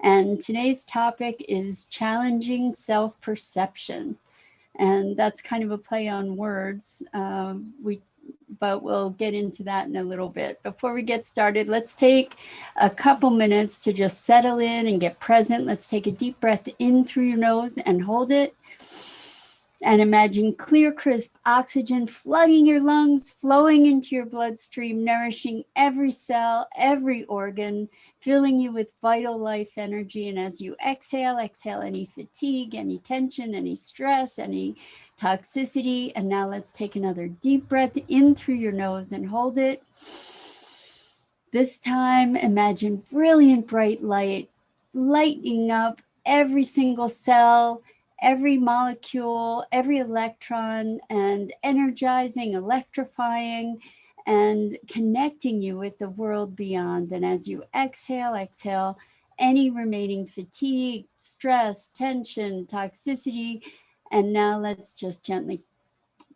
And today's topic is challenging self-perception. And that's kind of a play on words. But we'll get into that in a little bit. Before we get started, let's take a couple minutes to just settle in and get present. Let's take a deep breath in through your nose and hold it. And imagine clear, crisp oxygen flooding your lungs, flowing into your bloodstream, nourishing every cell, every organ, filling you with vital life energy. And as you exhale, exhale any fatigue, any tension, any stress, any toxicity. And now let's take another deep breath in through your nose and hold it. This time, imagine brilliant bright light lighting up every single cell, every molecule, every electron, and energizing, electrifying, and connecting you with the world beyond. And as you exhale, exhale any remaining fatigue, stress, tension, toxicity. And now let's just gently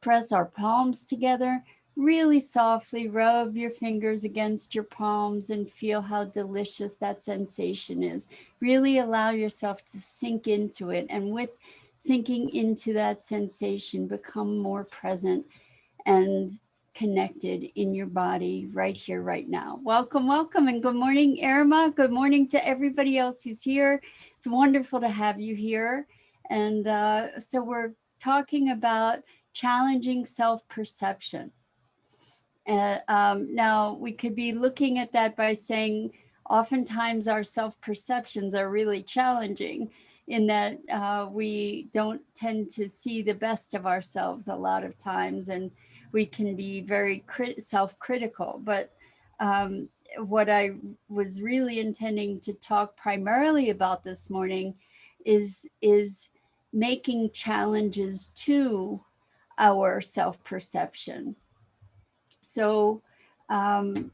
press our palms together. Really softly rub your fingers against your palms and feel how delicious that sensation is. Really allow yourself to sink into it. And with sinking into that sensation, become more present and connected in your body right here, right now. Welcome, welcome, and good morning, Irma. Good morning to everybody else who's here. It's wonderful to have you here. And so we're talking about challenging self-perception. Now, we could be looking at that by saying, oftentimes our self-perceptions are really challenging in that we don't tend to see the best of ourselves a lot of times, and we can be very self-critical. But what I was really intending to talk primarily about this morning is making challenges to our self-perception. So, and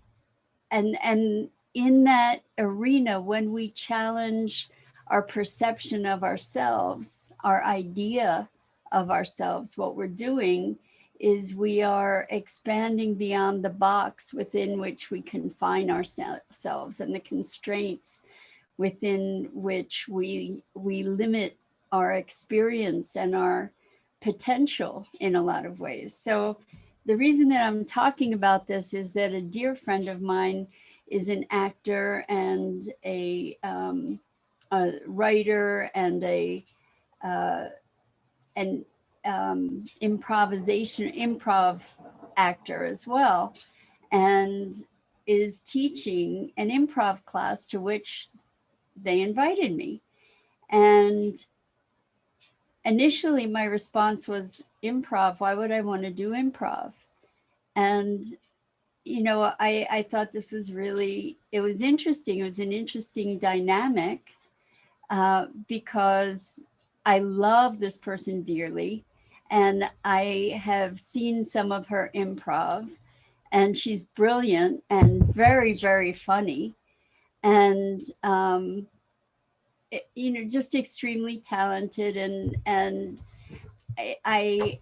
in that arena, when we challenge our perception of ourselves, our idea of ourselves, what we're doing is we are expanding beyond the box within which we confine ourselves and the constraints within which we limit our experience and our potential in a lot of ways. So the reason that I'm talking about this is that a dear friend of mine is an actor and a writer and an improv actor as well, and is teaching an improv class to which they invited me. And initially my response was, improv, why would I want to do improv? And you know, I thought this was really, it was interesting. It was an interesting dynamic because I love this person dearly, and I have seen some of her improv, and she's brilliant and very, very funny, and you know, just extremely talented, and I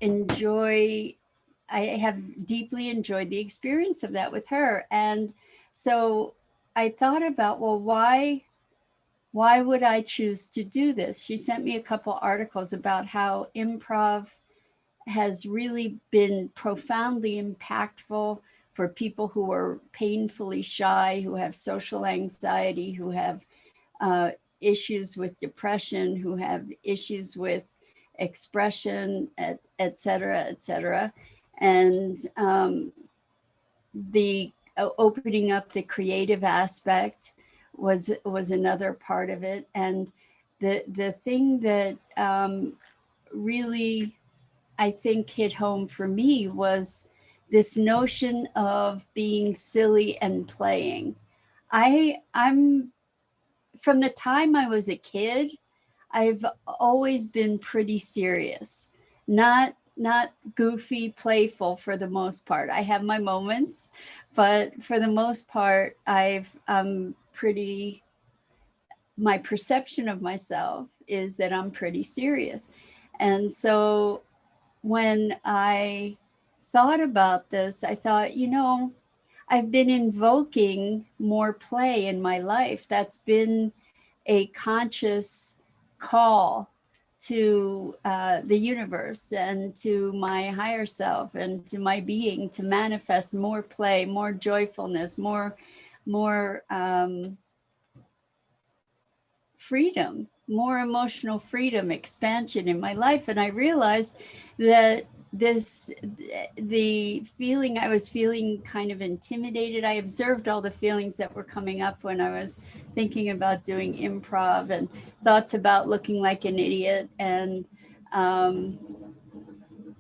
have deeply enjoyed the experience of that with her. And so I thought about, well, why would I choose to do this? She sent me a couple articles about how improv has really been profoundly impactful for people who are painfully shy, who have social anxiety, who have issues with depression, who have issues with expression, et cetera, et cetera. And the opening up the creative aspect was another part of it. And the thing that really, I think, hit home for me was this notion of being silly and playing. I'm from the time I was a kid, I've always been pretty serious, not goofy, playful for the most part. I have my moments, but for the most part, my perception of myself is that I'm pretty serious. And so when I thought about this, I thought, you know, I've been invoking more play in my life. That's been a conscious call to the universe and to my higher self and to my being to manifest more play, more joyfulness, more freedom, more emotional freedom, expansion in my life. And I realized that the feeling I was feeling kind of intimidated. I observed all the feelings that were coming up when I was thinking about doing improv, and thoughts about looking like an idiot. And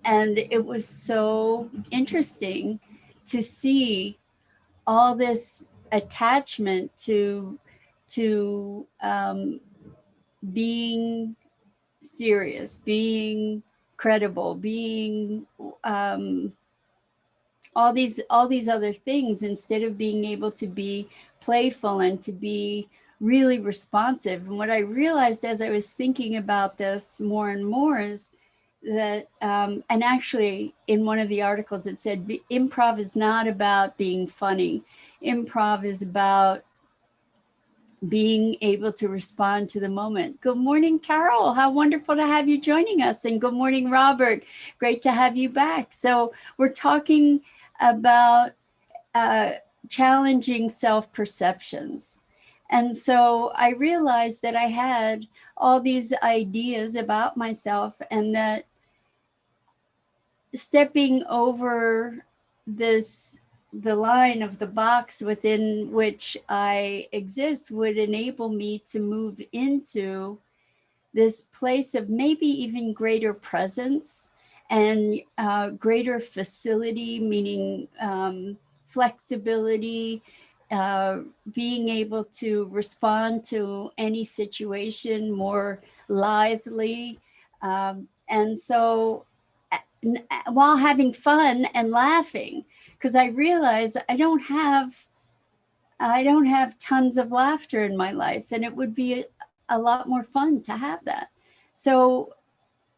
it was so interesting to see all this attachment to being serious, being credible, being all these other things, instead of being able to be playful and to be really responsive. And what I realized as I was thinking about this more and more is that, and actually in one of the articles it said, improv is not about being funny. Improv is about being able to respond to the moment. Good morning, Carol. How wonderful to have you joining us. And good morning, Robert. Great to have you back. So we're talking about challenging self-perceptions. And so I realized that I had all these ideas about myself, and that stepping over the line of the box within which I exist would enable me to move into this place of maybe even greater presence and greater facility, meaning flexibility, being able to respond to any situation more lithely. And so while having fun and laughing, because I realize I don't have tons of laughter in my life, and it would be a lot more fun to have that. So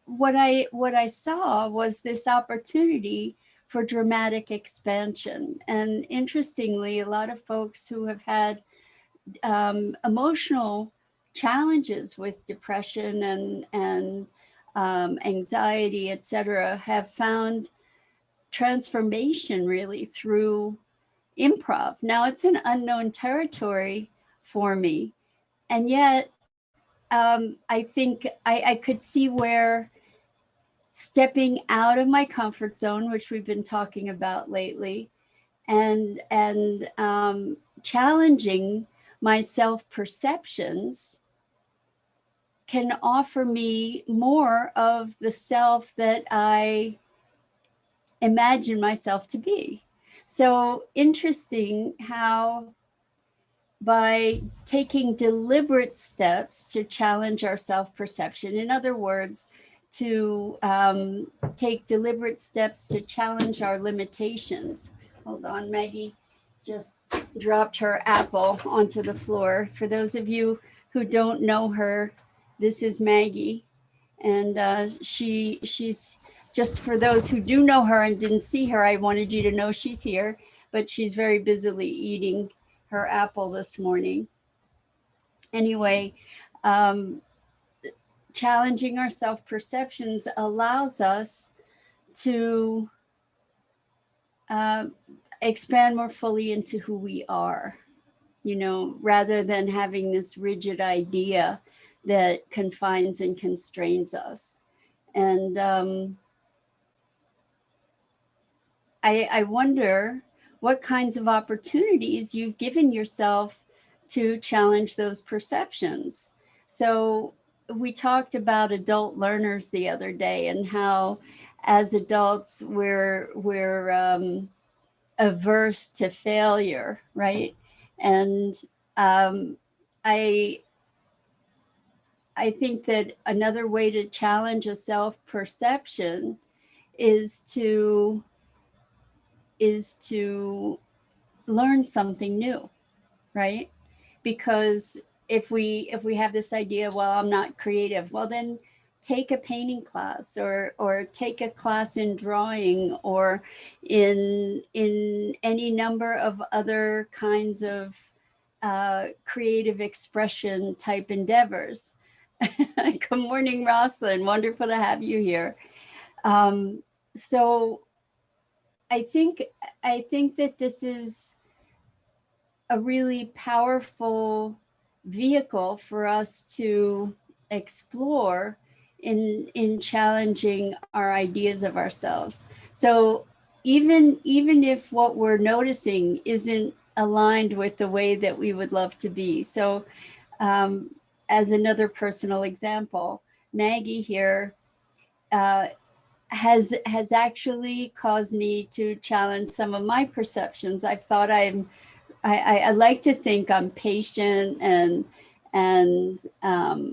what I saw was this opportunity for dramatic expansion. And interestingly, a lot of folks who have had emotional challenges with depression and anxiety, etc., have found transformation really through improv. Now, it's an unknown territory for me, and yet I think I could see where stepping out of my comfort zone, which we've been talking about lately, and challenging my self-perceptions can offer me more of the self that I imagine myself to be. So interesting how by taking deliberate steps to challenge our self-perception, in other words, to take deliberate steps to challenge our limitations. Hold on, Maggie just dropped her apple onto the floor. For those of you who don't know her, this is Maggie. And she's, just for those who do know her and didn't see her, I wanted you to know she's here, but she's very busily eating her apple this morning. Anyway, challenging our self-perceptions allows us to expand more fully into who we are, you know, rather than having this rigid idea that confines and constrains us. And I wonder what kinds of opportunities you've given yourself to challenge those perceptions. So we talked about adult learners the other day, and how as adults we're averse to failure, right? And I think that another way to challenge a self-perception is to learn something new, right? Because if we have this idea, well, I'm not creative, well, then take a painting class, or take a class in drawing, or in any number of other kinds of creative expression type endeavors. Good morning, Rosalind. Wonderful to have you here. So I think that this is a really powerful vehicle for us to explore in challenging our ideas of ourselves. So even if what we're noticing isn't aligned with the way that we would love to be. So as another personal example, Maggie here has actually caused me to challenge some of my perceptions. I've thought I like to think I'm patient and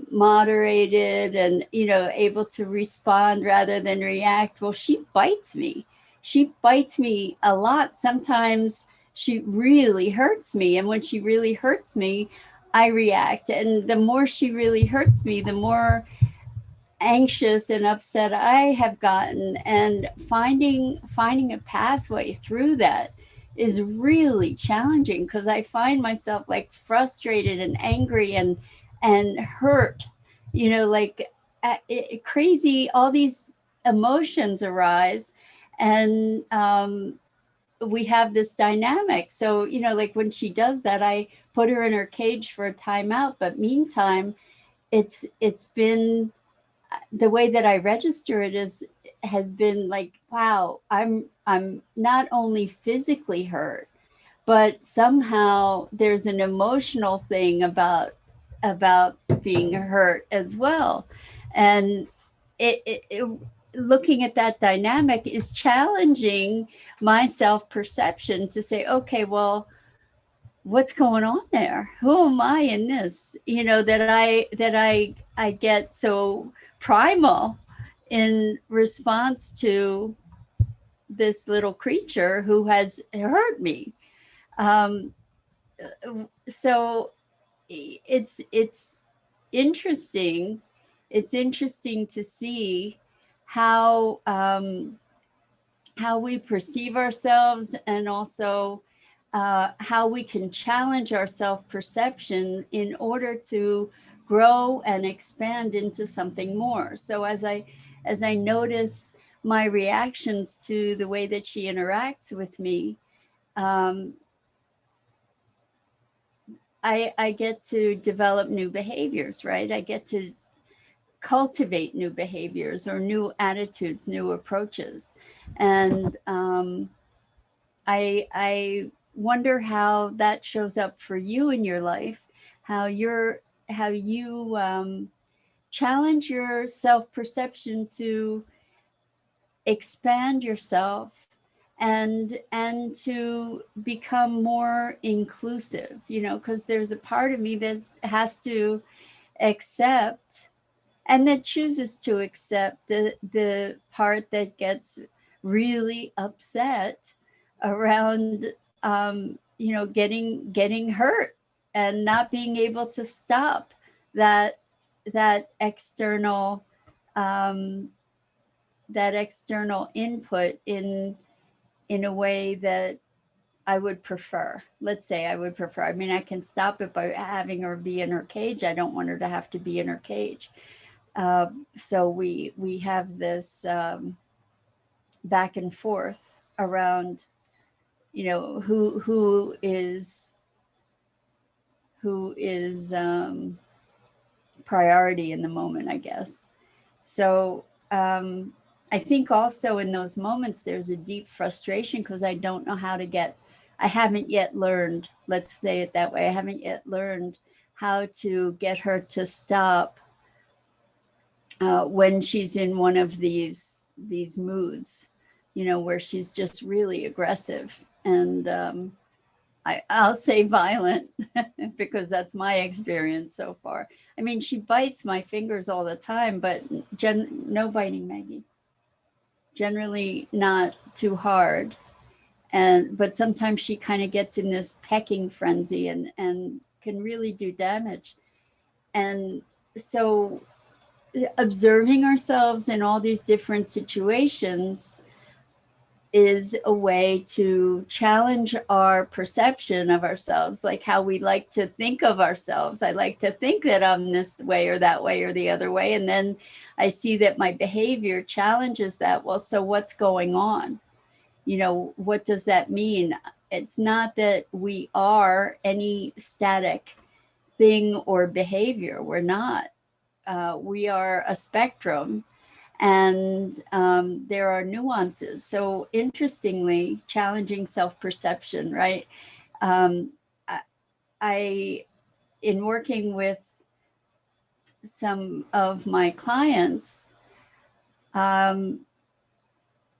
moderated and, you know, able to respond rather than react. Well, she bites me. She bites me a lot. Sometimes she really hurts me. And when she really hurts me, I react. And the more she really hurts me, the more anxious and upset I have gotten. And finding a pathway through that is really challenging, because I find myself like frustrated and angry and hurt, you know, like crazy, all these emotions arise. And we have this dynamic. So, you know, like when she does that, I put her in her cage for a timeout. But meantime, it's been, the way that I register it has been like, wow, I'm not only physically hurt, but somehow there's an emotional thing about being hurt as well. And it looking at that dynamic is challenging my self-perception to say, okay, well, what's going on there? Who am I in this? You know, that I get so primal in response to this little creature who has hurt me. So it's interesting. It's interesting to see how we perceive ourselves, and also how we can challenge our self-perception in order to grow and expand into something more. So as I notice my reactions to the way that she interacts with me, I get to develop new behaviors, right? I get to cultivate new behaviors or new attitudes, new approaches. And I wonder how that shows up for you in your life, how you challenge your self-perception to expand yourself and to become more inclusive, you know, because there's a part of me that has to accept, and that chooses to accept the part that gets really upset around you know, getting hurt and not being able to stop that external input in a way that I would prefer. Let's say I would prefer. I mean, I can stop it by having her be in her cage. I don't want her to have to be in her cage. So we have this back and forth around, you know, who is priority in the moment, I guess. So I think also in those moments there's a deep frustration, because I don't know how to I haven't yet learned, let's say it that way, I haven't yet learned how to get her to stop when she's in one of these moods, you know, where she's just really aggressive and I'll say violent because that's my experience so far. I mean, she bites my fingers all the time, but no biting, Maggie. Generally not too hard. But sometimes she kind of gets in this pecking frenzy and can really do damage. And so observing ourselves in all these different situations is a way to challenge our perception of ourselves, like how we like to think of ourselves. I like to think that I'm this way or that way or the other way. And then I see that my behavior challenges that. Well, so what's going on? You know, what does that mean? It's not that we are any static thing or behavior. We're not. We are a spectrum, and there are nuances. So interestingly, challenging self-perception, right? Um, I, in working with some of my clients,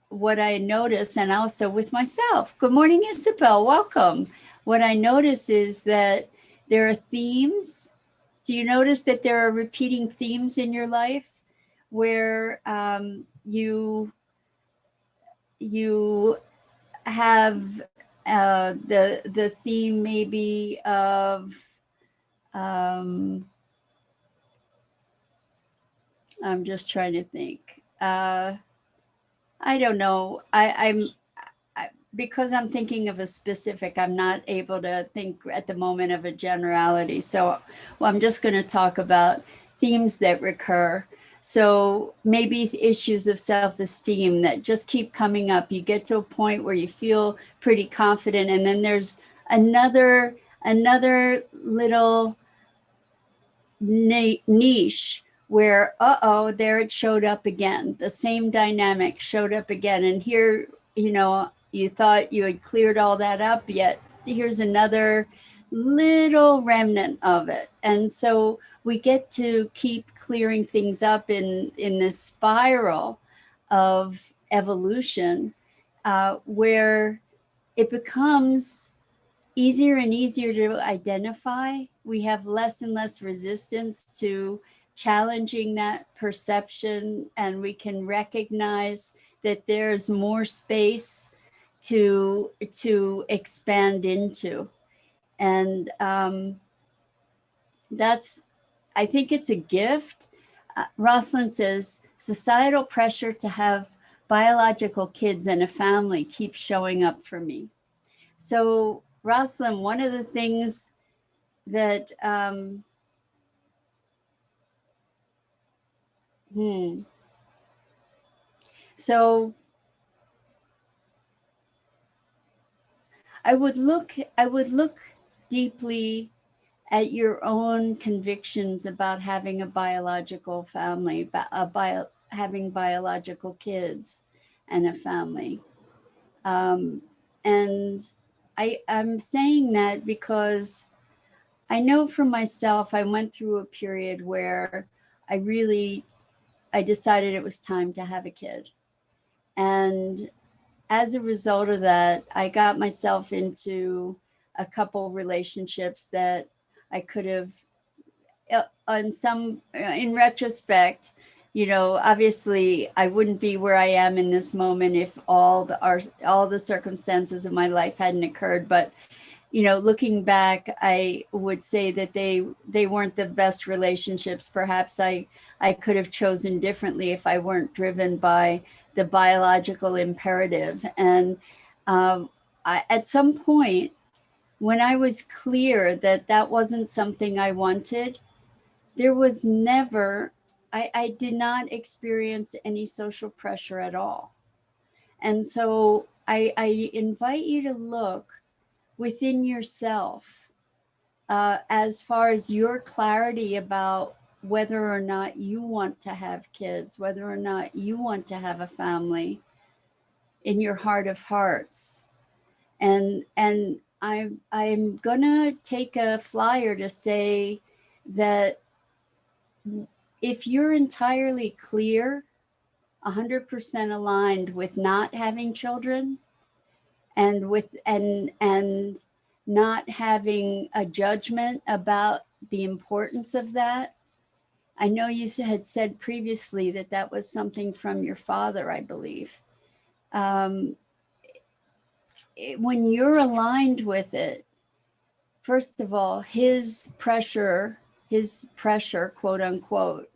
what I notice, and also with myself, good morning, Isabel, welcome. What I notice is that there are themes. Do you notice that there are repeating themes in your life where you have the theme maybe of I'm just trying to think. I don't know. Because I'm thinking of a specific, I'm not able to think at the moment of a generality. So well, I'm just going to talk about themes that recur. So maybe issues of self-esteem that just keep coming up. You get to a point where you feel pretty confident, and then there's another little niche where, uh-oh, there it showed up again. The same dynamic showed up again. And here, you know, you thought you had cleared all that up, yet here's another little remnant of it. And so we get to keep clearing things up in this spiral of evolution, where it becomes easier and easier to identify. We have less and less resistance to challenging that perception, and we can recognize that there's more space to expand into. And that's, I think it's a gift. Rosalind says, societal pressure to have biological kids and a family keeps showing up for me. So Rosalind, one of the things that so I would look deeply at your own convictions about having a biological family, having biological kids and a family. And I'm saying that because I know for myself, I went through a period where I decided it was time to have a kid. And as a result of that, I got myself into a couple relationships that I could have, in retrospect, you know, obviously I wouldn't be where I am in this moment if all the circumstances of my life hadn't occurred. But you know, looking back, I would say that they weren't the best relationships. Perhaps I could have chosen differently if I weren't driven by the biological imperative. And at some point, when I was clear that that wasn't something I wanted, there was never, I did not experience any social pressure at all. And so I invite you to look within yourself, as far as your clarity about whether or not you want to have kids, whether or not you want to have a family in your heart of hearts. And I'm gonna take a flyer to say that if you're entirely clear, 100% aligned with not having children, and not having a judgment about the importance of that. I know you had said previously that that was something from your father, I believe. When you're aligned with it, first of all, his pressure, quote unquote,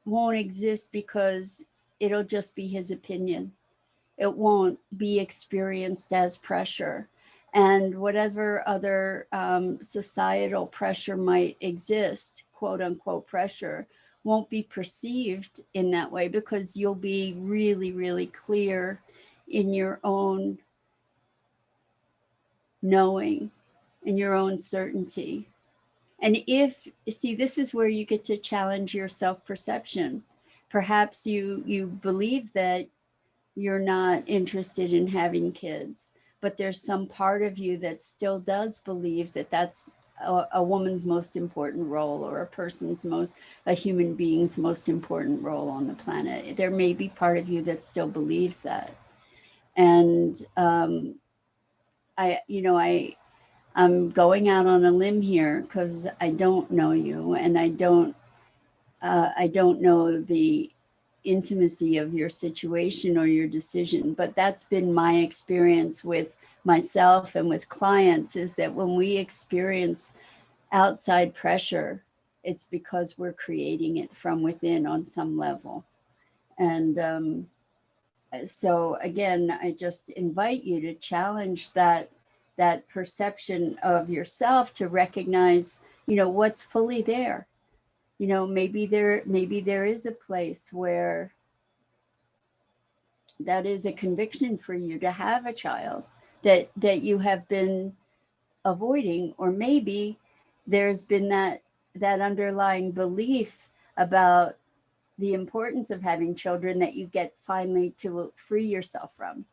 won't exist because it'll just be his opinion. it won't be experienced as pressure. And whatever other societal pressure might exist, quote unquote pressure, won't be perceived in that way, because you'll be really, really clear in your own knowing, in your own certainty. And if, see, this is where you get to challenge your self-perception. Perhaps you believe that you're not interested in having kids, but there's some part of you that still does believe that that's a woman's most important role, or a human being's most important role on the planet. There may be part of you that still believes that. And I'm going out on a limb here because I don't know you, and I don't know the intimacy of your situation or your decision, but that's been my experience with myself and with clients, is that when we experience outside pressure, it's because we're creating it from within on some level. And so again, I just invite you to challenge that perception of yourself, to recognize, what's fully there. Maybe there is a place where that is a conviction for you to have a child that you have been avoiding, or maybe there's been that underlying belief about the importance of having children that you get finally to free yourself from.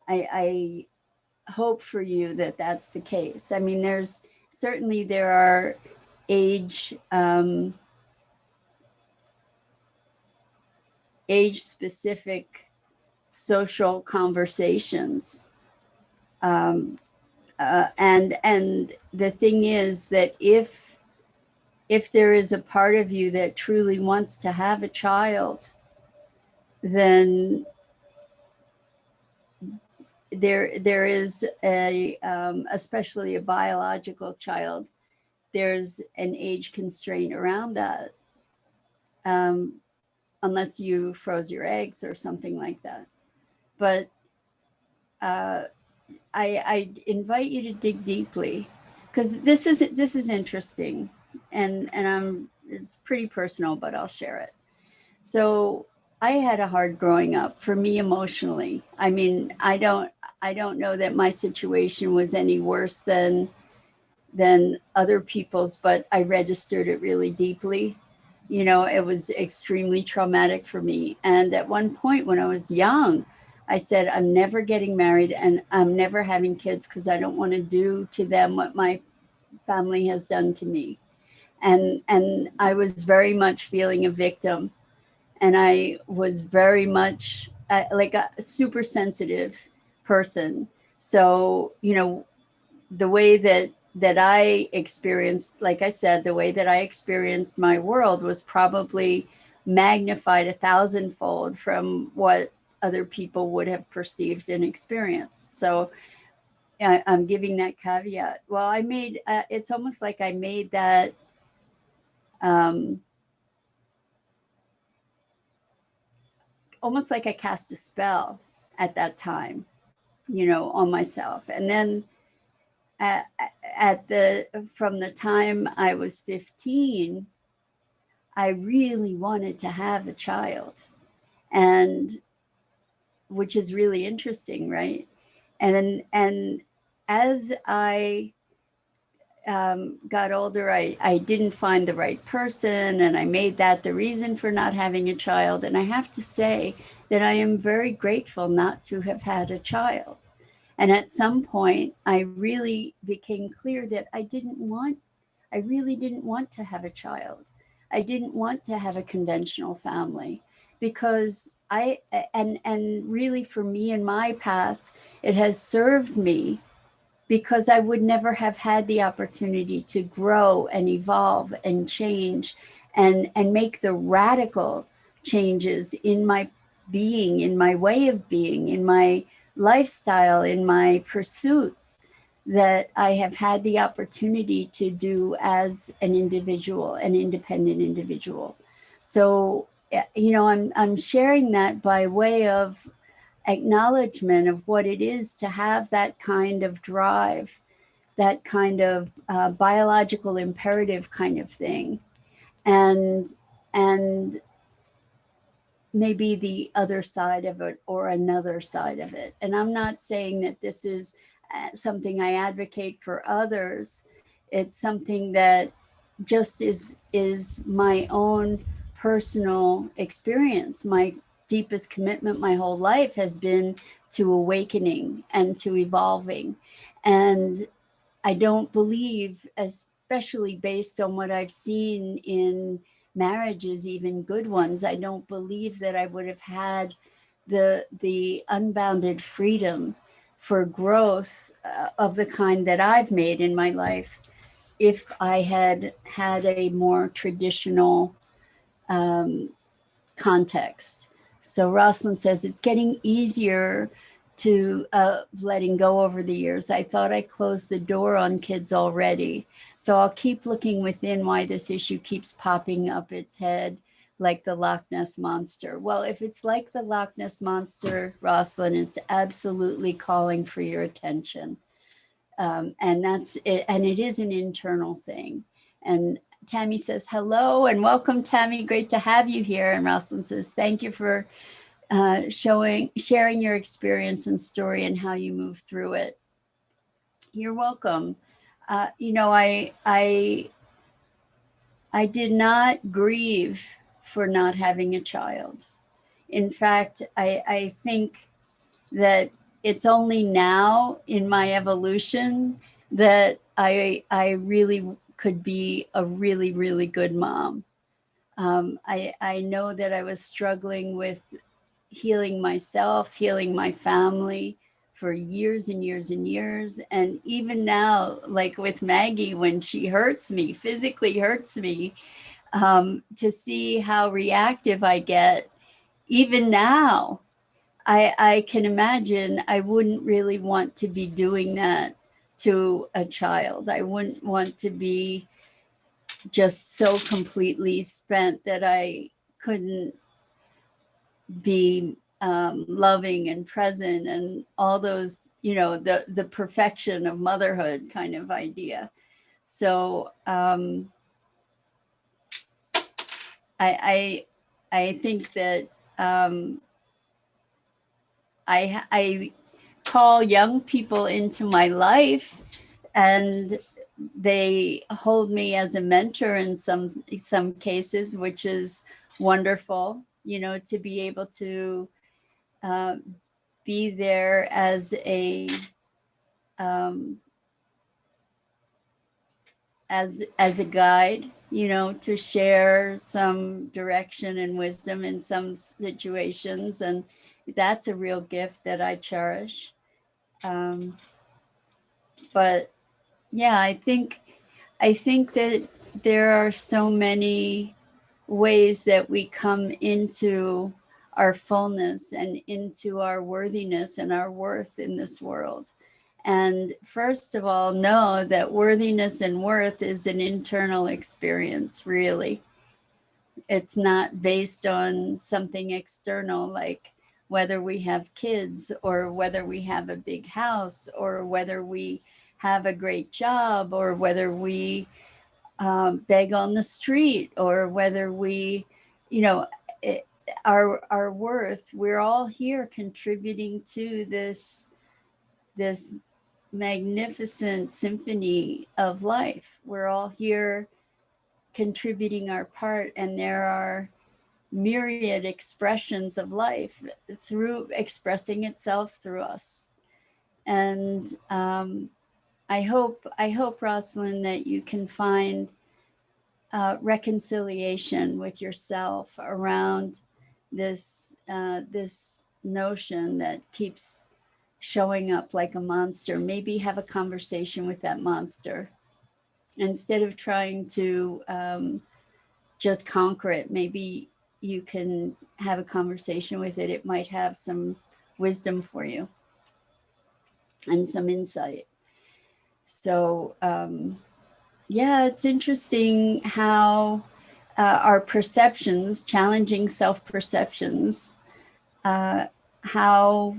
I hope for you that that's the case. I mean, there are age specific social conversations, and the thing is that if there is a part of you that truly wants to have a child, then there is especially a biological child, there's an age constraint around that, unless you froze your eggs or something like that. But I invite you to dig deeply, because this is interesting, and it's pretty personal, but I'll share it. So I had a hard growing up, for me emotionally. I mean, I don't know that my situation was any worse than other people's, but I registered it really deeply. It was extremely traumatic for me. And at one point when I was young, I said, I'm never getting married and I'm never having kids, because I don't want to do to them what my family has done to me. And I was very much feeling a victim. And I was very much like a super sensitive person. So, the way that I experienced, like I said, the way that I experienced my world was probably magnified 1,000-fold from what other people would have perceived and experienced. So I'm giving that caveat. Well, it's almost like I made that, almost like I cast a spell at that time, on myself. And then from the time I was 15, I really wanted to have a child, and which is really interesting, right? And as I got older, I didn't find the right person, and I made that the reason for not having a child. And I have to say that I am very grateful not to have had a child. And at some point, I really became clear that I really didn't want to have a child. I didn't want to have a conventional family, because and really for me in my path, it has served me, because I would never have had the opportunity to grow and evolve and change and make the radical changes in my being, in my way of being, in my lifestyle, in my pursuits, that I have had the opportunity to do as an individual, an independent individual. So, I'm sharing that by way of acknowledgement of what it is to have that kind of drive, that kind of biological imperative kind of thing, and maybe the other side of it or another side of it. And I'm not saying that this is something I advocate for others. It's something that just is my own personal experience. My deepest commitment my whole life has been to awakening and to evolving. And I don't believe, especially based on what I've seen in marriages, even good ones, I don't believe that I would have had the unbounded freedom for growth of the kind that I've made in my life if I had had a more traditional context. So Rosalind says, it's getting easier to letting go over the years. I thought I closed the door on kids already. So I'll keep looking within why this issue keeps popping up its head like the Loch Ness Monster. Well, if it's like the Loch Ness Monster, Rosalind, it's absolutely calling for your attention. And that's it. And it is an internal thing. And Tammy says, hello and welcome, Tammy. Great to have you here. And Rosalind says, thank you for sharing your experience and story and how you move through it. You're welcome. You know, I did not grieve for not having a child. In fact, I think that it's only now in my evolution that I really could be a really, really good mom. I know that I was struggling with healing myself, healing my family for years and years and years. And even now, like with Maggie, when she hurts me, physically hurts me, to see how reactive I get, even now, I can imagine I wouldn't really want to be doing that to a child. I wouldn't want to be just so completely spent that I couldn't be loving and present and all those, you know, the perfection of motherhood kind of idea. So I think that I call young people into my life, and they hold me as a mentor in some cases, which is wonderful, you know, to be able to be there as a as a guide, you know, to share some direction and wisdom in some situations, and that's a real gift that I cherish. But yeah, I think that there are so many ways that we come into our fullness and into our worthiness and our worth in this world. And first of all, know that worthiness and worth is an internal experience, really. It's not based on something external, like whether we have kids or whether we have a big house or whether we have a great job or whether we beg on the street or whether we, you know, our worth. We're all here contributing to this magnificent symphony of life. We're all here contributing our part, and there are myriad expressions of life through expressing itself through us. And I hope, Rosalind, that you can find reconciliation with yourself around this this notion that keeps showing up like a monster. Maybe have a conversation with that monster instead of trying to just conquer it. Maybe you can have a conversation with it. It might have some wisdom for you and some insight. So yeah, it's interesting how our perceptions, challenging self-perceptions, how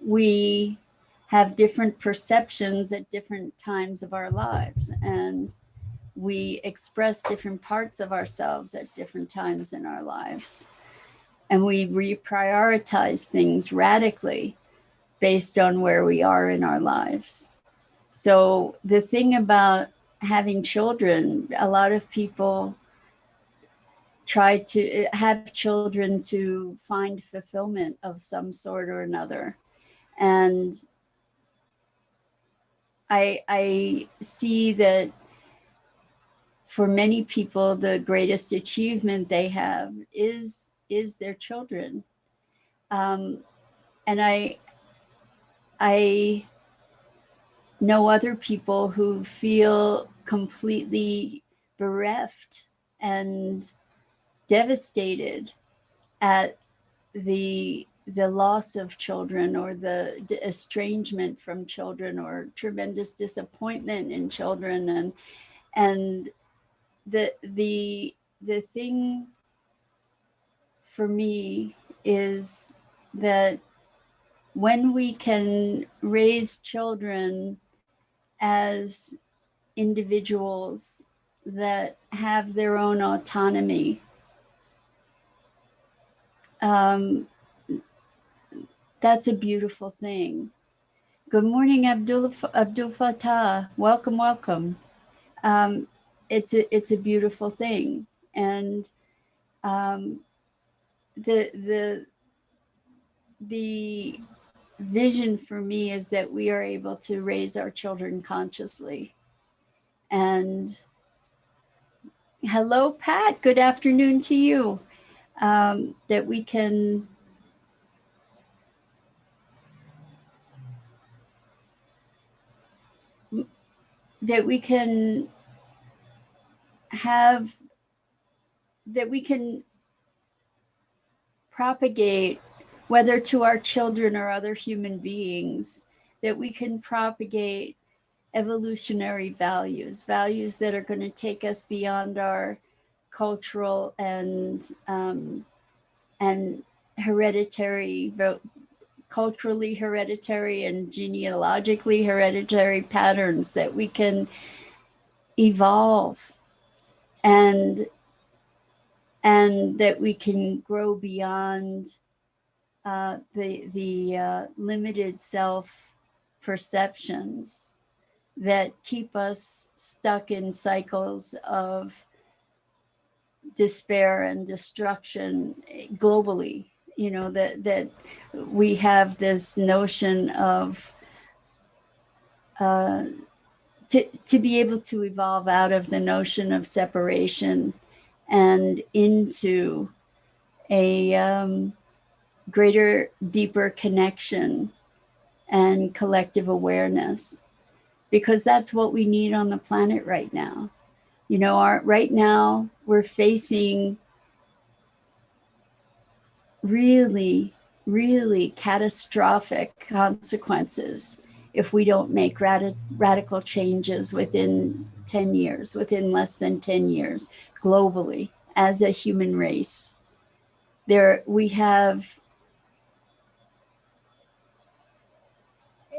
we have different perceptions at different times of our lives, and we express different parts of ourselves at different times in our lives, and we reprioritize things radically based on where we are in our lives. So the thing about having children, a lot of people try to have children to find fulfillment of some sort or another. And I see that for many people, the greatest achievement they have is their children. And I know other people who feel completely bereft and devastated at the loss of children, or the estrangement from children, or tremendous disappointment in children. And the thing for me is that when we can raise children as individuals that have their own autonomy, that's a beautiful thing. Good morning, Abdul Fattah. Welcome, welcome. It's a beautiful thing, and the vision for me is that we are able to raise our children consciously. And hello, Pat. Good afternoon to you. That we can have, that we can propagate, whether to our children or other human beings, that we can propagate evolutionary values that are going to take us beyond our cultural and hereditary, culturally hereditary and genealogically hereditary patterns, that we can evolve and that we can grow beyond the limited self perceptions that keep us stuck in cycles of despair and destruction globally. You know, that we have this notion of to be able to evolve out of the notion of separation and into a greater, deeper connection and collective awareness, because that's what we need on the planet right now. You know, right now we're facing really, really catastrophic consequences if we don't make radical changes within 10 years, within less than 10 years, globally, as a human race. We have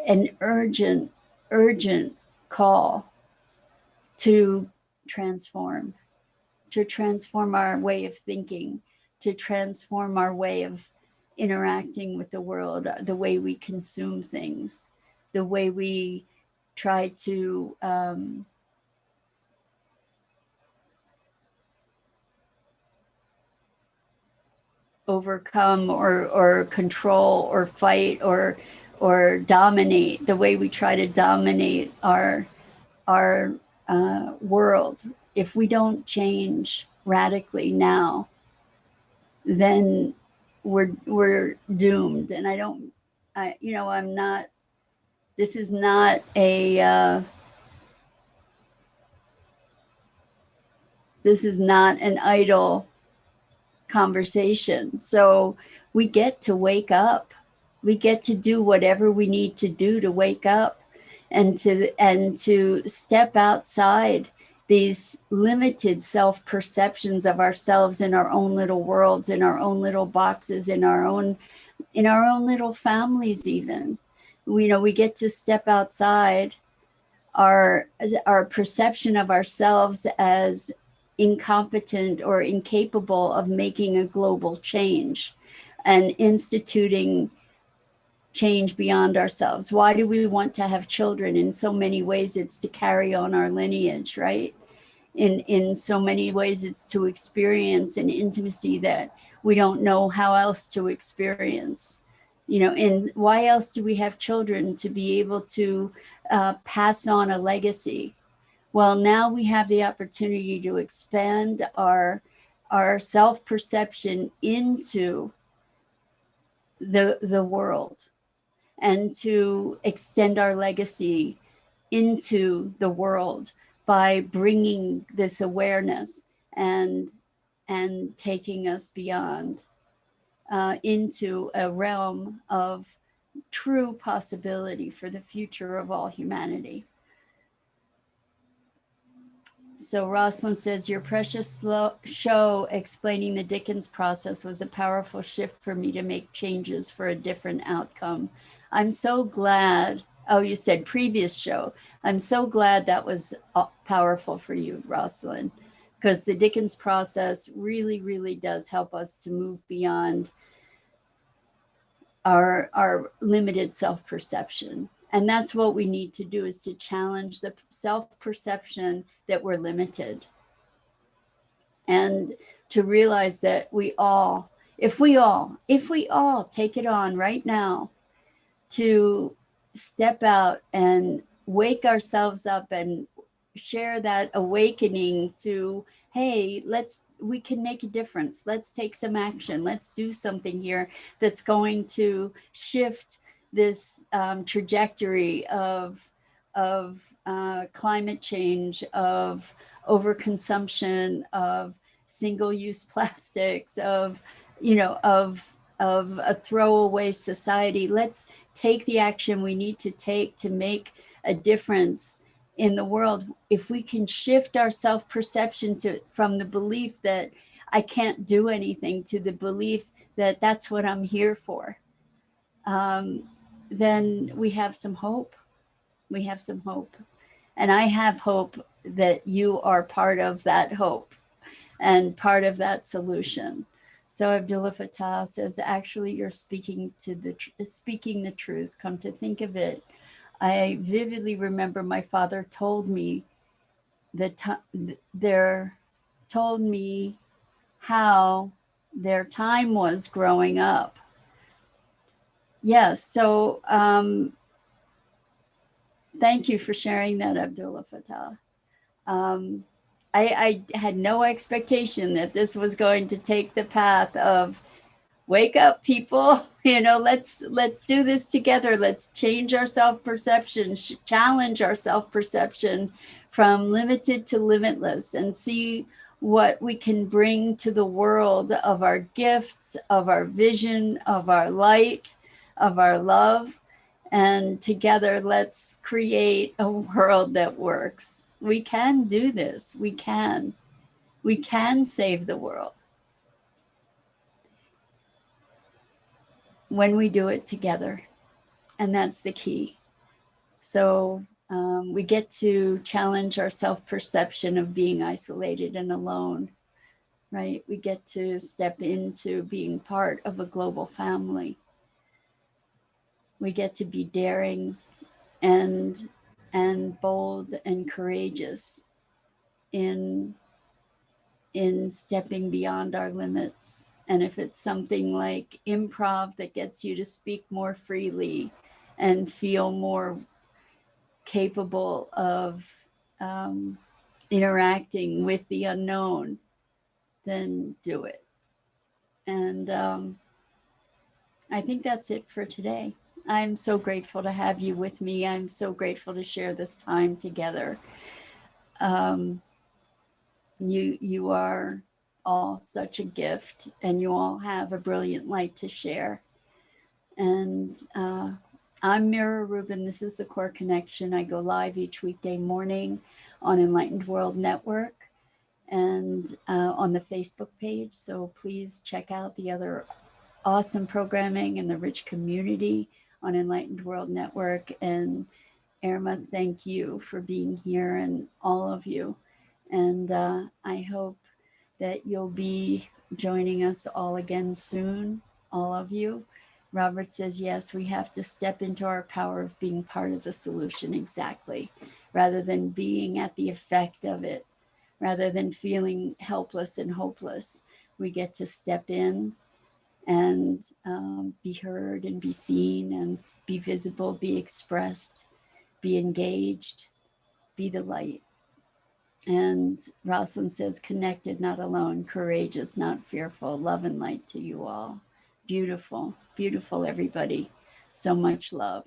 an urgent call to transform our way of thinking, to transform our way of interacting with the world, the way we consume things, the way we try to overcome or control or fight or dominate, the way we try to dominate our world. If we don't change radically now, then we're doomed. And I'm not. This is not a. This is not an idle conversation. So we get to wake up. We get to do whatever we need to do to wake up, and to step outside these limited self-perceptions of ourselves in our own little worlds, in our own little boxes, in our own little families even. We get to step outside our perception of ourselves as incompetent or incapable of making a global change and instituting change beyond ourselves. Why do we want to have children? In so many ways, it's to carry on our lineage, right? In so many ways, it's to experience an intimacy that we don't know how else to experience. And why else do we have children? To be able to pass on a legacy. Well, now we have the opportunity to expand our self-perception into the world, and to extend our legacy into the world by bringing this awareness and taking us beyond into a realm of true possibility for the future of all humanity. So Rosalind says, your precious show explaining the Dickens process was a powerful shift for me to make changes for a different outcome. I'm so glad. Oh, you said previous show. I'm so glad that was powerful for you, Rosalind, because the Dickens process really, really does help us to move beyond our limited self-perception. And that's what we need to do, is to challenge the self-perception that we're limited. And to realize that if we all take it on right now to step out and wake ourselves up and share that awakening to, hey, we can make a difference. Let's take some action. Let's do something here that's going to shift this trajectory of climate change, of overconsumption, of single-use plastics, of a throwaway society. Let's take the action we need to take to make a difference in the world. If we can shift our self-perception from the belief that I can't do anything to the belief that that's what I'm here for, then we have some hope. We have some hope. And I have hope that you are part of that hope and part of that solution. So Abdullah Fattah says, actually, you're speaking the truth. Come to think of it, I vividly remember my father told me how their time was growing up. Yes, so thank you for sharing that, Abdullah Fattah. I had no expectation that this was going to take the path of, wake up, people, let's do this together. Let's change our self-perception, challenge our self-perception from limited to limitless, and see what we can bring to the world of our gifts, of our vision, of our light, of our love. And together, let's create a world that works. We can do this. We can save the world when we do it together. And that's the key. So we get to challenge our self-perception of being isolated and alone, right? We get to step into being part of a global family. We get to be daring and bold and courageous in stepping beyond our limits. And if it's something like improv that gets you to speak more freely and feel more capable of interacting with the unknown, then do it. And I think that's it for today. I'm so grateful to have you with me. I'm so grateful to share this time together. You are all such a gift, and you all have a brilliant light to share. And I'm Mira Rubin. This is the Core Connection. I go live each weekday morning on Enlightened World Network and on the Facebook page. So please check out the other awesome programming and the rich community on Enlightened World Network. And Irma, thank you for being here, and all of you. And I hope that you'll be joining us all again soon, all of you. Robert says, yes, we have to step into our power of being part of the solution, exactly, rather than being at the effect of it, rather than feeling helpless and hopeless. We get to step in and be heard and be seen and be visible, be expressed, be engaged, be the light. And Rosalind says, connected, not alone, courageous, not fearful, love and light to you all. Beautiful, beautiful, everybody. So much love.